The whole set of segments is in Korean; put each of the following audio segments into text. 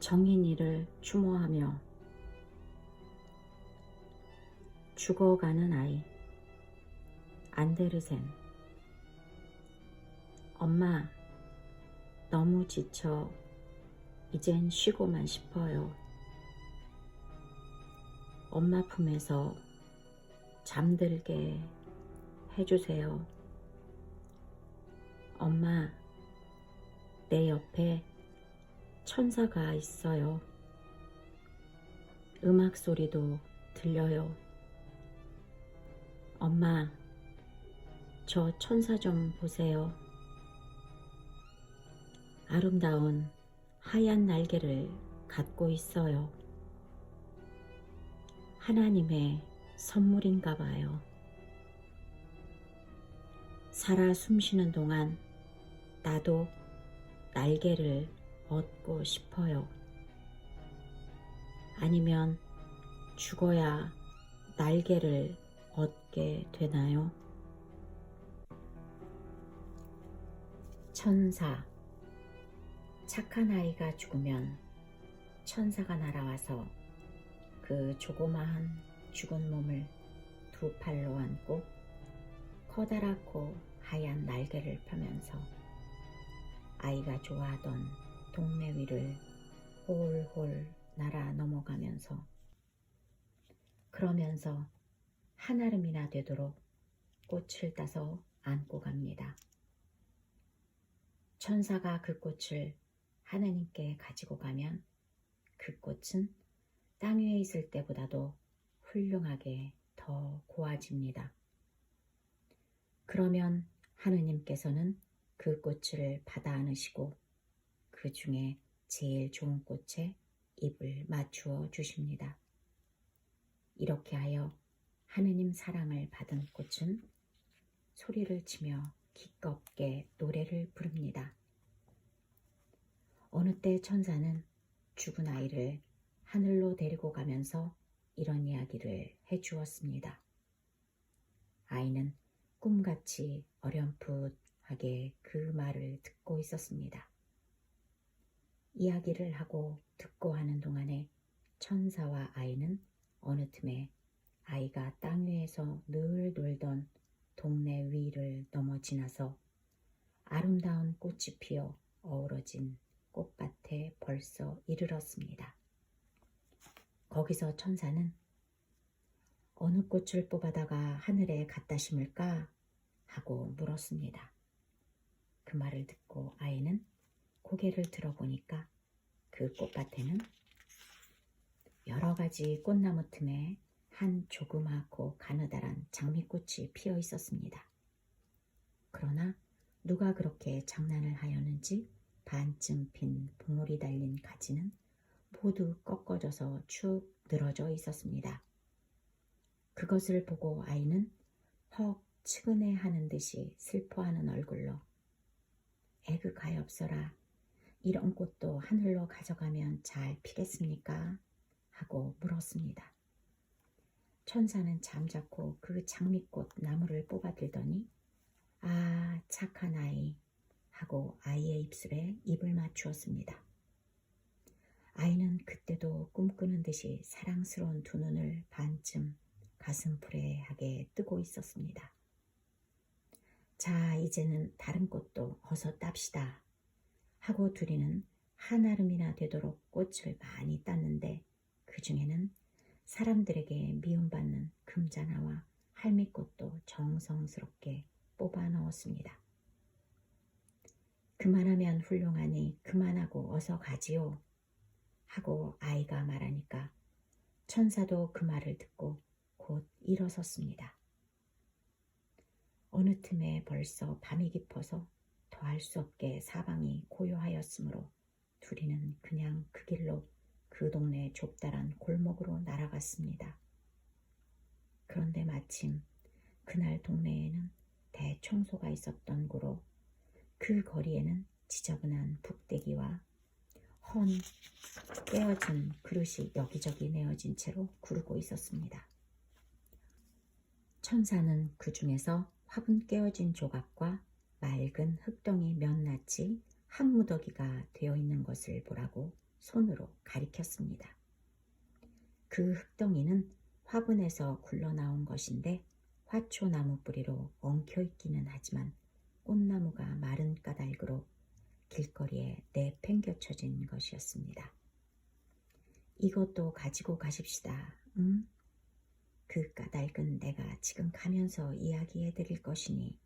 정인이를 추모하며 죽어가는 아이. 안데르센. 엄마, 너무 지쳐 이젠 쉬고만 싶어요. 엄마 품에서 잠들게 해주세요. 엄마, 내 옆에 천사가 있어요. 음악 소리도 들려요. 엄마, 저 천사 좀 보세요. 아름다운 하얀 날개를 갖고 있어요. 하나님의 선물인가 봐요. 살아 숨쉬는 동안 나도 날개를 얻고 싶어요. 아니면 죽어야 날개를 얻게 되나요? 천사. 착한 아이가 죽으면 천사가 날아와서 그 조그마한 죽은 몸을 두 팔로 안고 커다랗고 하얀 날개를 펴면서 아이가 좋아하던 동네 위를 홀홀 날아 넘어가면서 그러면서 한아름이나 되도록 꽃을 따서 안고 갑니다. 천사가 그 꽃을 하느님께 가지고 가면 그 꽃은 땅 위에 있을 때보다도 훌륭하게 더 고와집니다. 그러면 하느님께서는 그 꽃을 받아 안으시고 그 중에 제일 좋은 꽃에 입을 맞추어 주십니다. 이렇게 하여 하느님 사랑을 받은 꽃은 소리를 치며 기껍게 노래를 부릅니다. 어느 때 천사는 죽은 아이를 하늘로 데리고 가면서 이런 이야기를 해주었습니다. 아이는 꿈같이 어렴풋하게 그 말을 듣고 있었습니다. 이야기를 하고 듣고 하는 동안에 천사와 아이는 어느 틈에 아이가 땅 위에서 늘 놀던 동네 위를 넘어 지나서 아름다운 꽃이 피어 어우러진 꽃밭에 벌써 이르렀습니다. 거기서 천사는 어느 꽃을 뽑아다가 하늘에 갖다 심을까 하고 물었습니다. 그 말을 듣고 아이는 고개를 들어보니까 그 꽃밭에는 여러 가지 꽃나무 틈에 한 조그맣고 가느다란 장미꽃이 피어 있었습니다. 그러나 누가 그렇게 장난을 하였는지 반쯤 핀 봉우리 달린 가지는 모두 꺾어져서 축 늘어져 있었습니다. 그것을 보고 아이는 헉 측은해하는 듯이 슬퍼하는 얼굴로 애그가엾어라, 이런 꽃도 하늘로 가져가면 잘 피겠습니까? 하고 물었습니다. 천사는 잠자코 그 장미꽃 나무를 뽑아들더니 아, 착한 아이 하고 아이의 입술에 입을 맞추었습니다. 아이는 그때도 꿈꾸는 듯이 사랑스러운 두 눈을 반쯤 가슴푸레하게 뜨고 있었습니다. 자, 이제는 다른 꽃도 어서 땁시다 하고 둘이는 한아름이나 되도록 꽃을 많이 땄는데 그 중에는 사람들에게 미움받는 금자나와 할미꽃도 정성스럽게 뽑아 넣었습니다. 그만하면 훌륭하니 그만하고 어서 가지요 하고 아이가 말하니까 천사도 그 말을 듣고 곧 일어섰습니다. 어느 틈에 벌써 밤이 깊어서 더할 수 없게 사방이 고요하였으므로 둘이는 그냥 그 길로 그 동네 좁다란 골목으로 날아갔습니다. 그런데 마침 그날 동네에는 대청소가 있었던 고로 그 거리에는 지저분한 북대기와 헌 깨어진 그릇이 여기저기 내어진 채로 구르고 있었습니다. 천사는 그 중에서 화분 깨어진 조각과 맑은 흙덩이 몇 낫이 한 무더기가 되어 있는 것을 보라고 손으로 가리켰습니다. 그 흙덩이는 화분에서 굴러나온 것인데 화초나무 뿌리로 엉켜있기는 하지만 꽃나무가 마른 까닭으로 길거리에 내팽겨쳐진 것이었습니다. 이것도 가지고 가십시다. 응? 그 까닭은 내가 지금 가면서 이야기해 드릴 것이니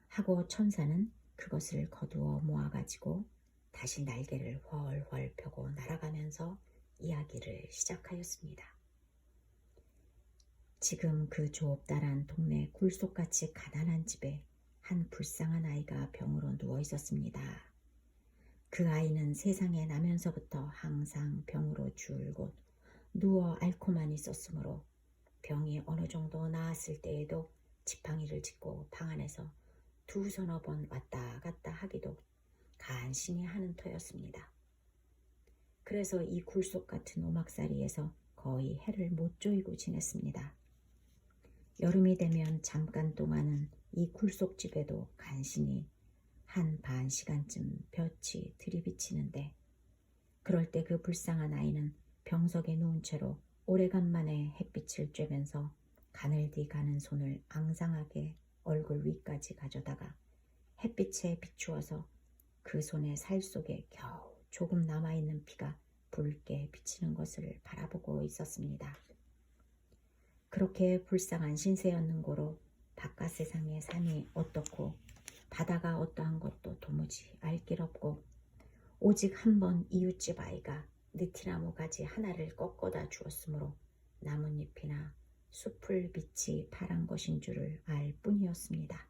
하고 천사는 그것을 거두어 모아가지고 다시 날개를 훨훨 펴고 날아가면서 이야기를 시작하였습니다. 지금 그 좁다란 동네 굴속같이 가난한 집에 한 불쌍한 아이가 병으로 누워 있었습니다. 그 아이는 세상에 나면서부터 항상 병으로 줄곧 누워 앓고만 있었으므로 병이 어느 정도 나았을 때에도 지팡이를 짚고 방 안에서 두서너 번 왔다 갔다 하기도 간신히 하는 터였습니다. 그래서 이 굴속 같은 오막살이에서 거의 해를 못 조이고 지냈습니다. 여름이 되면 잠깐 동안은 이 굴속집에도 간신히 한 반 시간쯤 볕이 들이비치는데 그럴 때 그 불쌍한 아이는 병석에 누운 채로 오래간만에 햇빛을 쬐면서 가늘디 가는 손을 앙상하게 얼굴 위까지 가져다가 햇빛에 비추어서 그 손의 살 속에 겨우 조금 남아있는 피가 붉게 비치는 것을 바라보고 있었습니다. 그렇게 불쌍한 신세였는고로 바깥 세상의 삶이 어떻고 바다가 어떠한 것도 도무지 알 길 없고 오직 한 번 이웃집 아이가 느티나무 가지 하나를 꺾어다 주었으므로 나뭇잎이나 숲을 빛이 파란 것인 줄을 알 뿐이었습니다.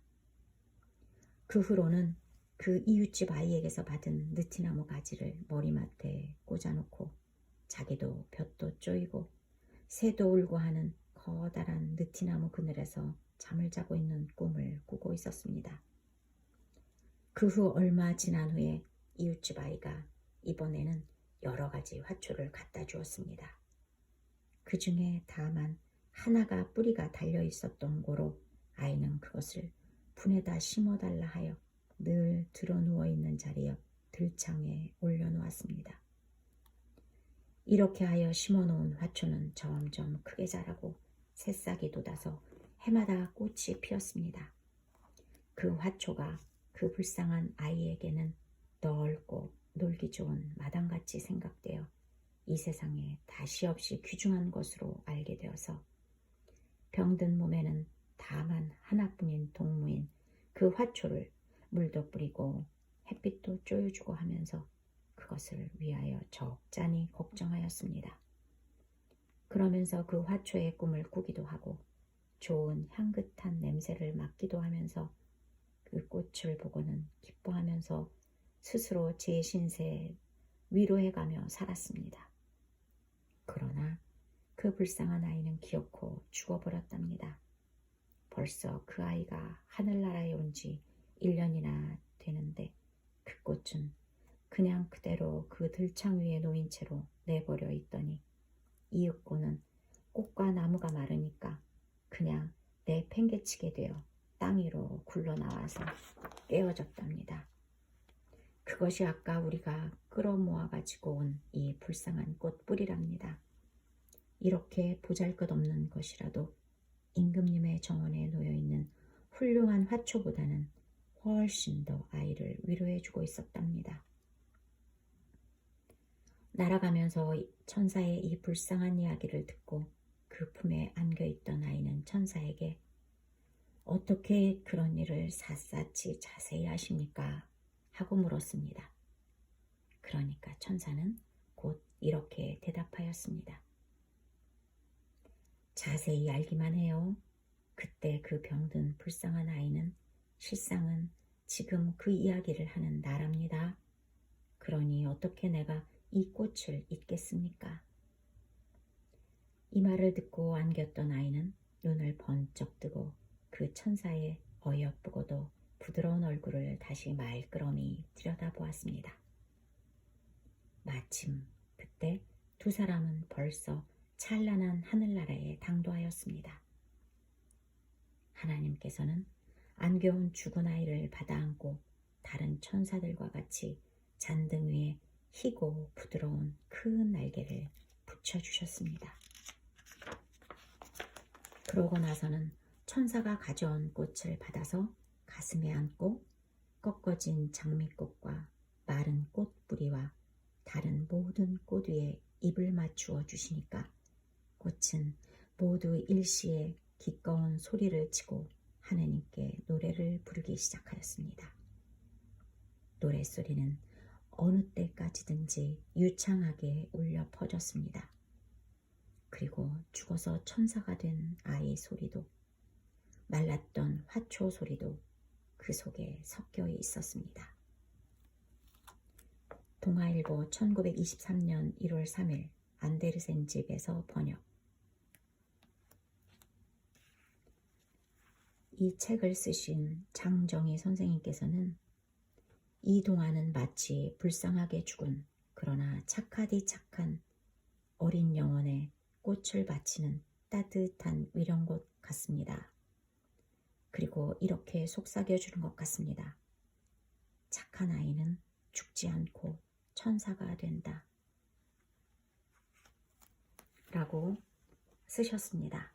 그 후로는 그 이웃집 아이에게서 받은 느티나무 가지를 머리맡에 꽂아놓고 자기도 볕도 쪼이고 새도 울고 하는 커다란 느티나무 그늘에서 잠을 자고 있는 꿈을 꾸고 있었습니다. 그 후 얼마 지난 후에 이웃집 아이가 이번에는 여러 가지 화초를 갖다 주었습니다. 그 중에 다만 하나가 뿌리가 달려 있었던 고로 아이는 그것을 분에다 심어달라 하여 늘 드러누워 있는 자리 옆 들창에 올려놓았습니다. 이렇게 하여 심어놓은 화초는 점점 크게 자라고 새싹이 돋아서 해마다 꽃이 피었습니다. 그 화초가 그 불쌍한 아이에게는 넓고 놀기 좋은 마당같이 생각되어 이 세상에 다시 없이 귀중한 것으로 알게 되어서 병든 몸에는 다만 하나뿐인 동무인 그 화초를 물도 뿌리고 햇빛도 쪼여주고 하면서 그것을 위하여 적잖이 걱정하였습니다. 그러면서 그 화초의 꿈을 꾸기도 하고 좋은 향긋한 냄새를 맡기도 하면서 그 꽃을 보고는 기뻐하면서 스스로 제 신세에 위로해가며 살았습니다. 그러나 그 불쌍한 아이는 기어코 죽어버렸답니다. 벌써 그 아이가 하늘나라에 온 지 1년이나 되는데 그 꽃은 그냥 그대로 그 들창 위에 놓인 채로 내버려 있더니 이윽고는 꽃과 나무가 마르니까 그냥 내팽개치게 되어 땅 위로 굴러나와서 깨어졌답니다. 그것이 아까 우리가 끌어모아가지고 온 이 불쌍한 꽃 뿌리랍니다. 이렇게 보잘것없는 것이라도 임금님의 정원에 놓여있는 훌륭한 화초보다는 훨씬 더 아이를 위로해주고 있었답니다. 날아가면서 천사의 이 불쌍한 이야기를 듣고 그 품에 안겨있던 아이는 천사에게 어떻게 그런 일을 샅샅이 자세히 하십니까? 하고 물었습니다. 그러니까 천사는 곧 이렇게 대답하였습니다. 자세히 알기만 해요. 그때 그 병든 불쌍한 아이는 실상은 지금 그 이야기를 하는 나랍니다. 그러니 어떻게 내가 이 꽃을 잊겠습니까? 이 말을 듣고 안겼던 아이는 눈을 번쩍 뜨고 그 천사의 어여쁘고도 부드러운 얼굴을 다시 말끄러미 들여다보았습니다. 마침 그때 두 사람은 벌써 찬란한 하늘나라에 당도하였습니다. 하나님께서는 안겨온 죽은 아이를 받아안고 다른 천사들과 같이 잔등 위에 희고 부드러운 큰 날개를 붙여주셨습니다. 그러고 나서는 천사가 가져온 꽃을 받아서 가슴에 안고 꺾어진 장미꽃과 마른 꽃뿌리와 다른 모든 꽃 위에 입을 맞추어 주시니까 꽃은 모두 일시에 기꺼운 소리를 치고 하느님께 노래를 부르기 시작하였습니다. 노랫소리는 어느 때까지든지 유창하게 울려 퍼졌습니다. 그리고 죽어서 천사가 된 아이 소리도 말랐던 화초 소리도 그 속에 섞여 있었습니다. 동아일보 1923년 1월 3일 안데르센 집에서 번역. 이 책을 쓰신 장정희 선생님께서는 이 동화는 마치 불쌍하게 죽은 그러나 착하디 착한 어린 영혼에 꽃을 바치는 따뜻한 위령꽃 같습니다. 그리고 이렇게 속삭여주는 것 같습니다. 착한 아이는 죽지 않고 천사가 된다. 라고 쓰셨습니다.